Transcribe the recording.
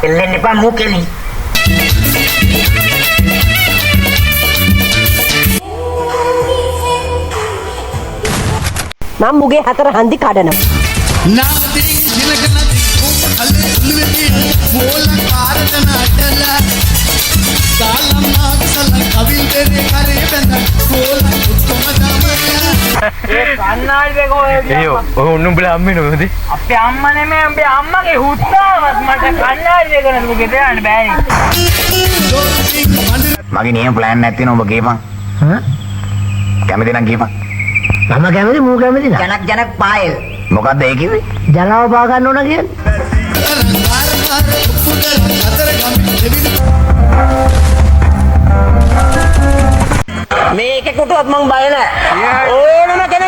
එල්ලෙන්න එපා මූකෙලි. මම මුගේ හතර හන්දි කඩනවා. नादी जिलगनदी अले लुवेदी बोला कारत नाटला कालम नागसल कविल तेरे करे बंद बोला उत्तम दामया ඒ කන්නාඩි දෙක ඔය අයියෝ ඔය උන්නුඹලා අම්මේ නෝද? අපේ අම්මා නෙමෙයි අපේ අම්මගේ හුත්තාවත් මට කන්නාඩි දෙක නෙමෙයි ගෙදර යන්න බෑනේ. මගේ නියම ප්ලෑන් නැති නේ ඔබ කියපන්. කැමති නම් කියපන්. මම කැමති මූ කැමති නෑ. ජනක් පායල්. මොකද්ද ඒ කිව්වේ? ජලාව පා ගන්න ඕන කියන්නේ. මේක කොටුවත් මං බය නෑ. ඕනම කෙනෙක්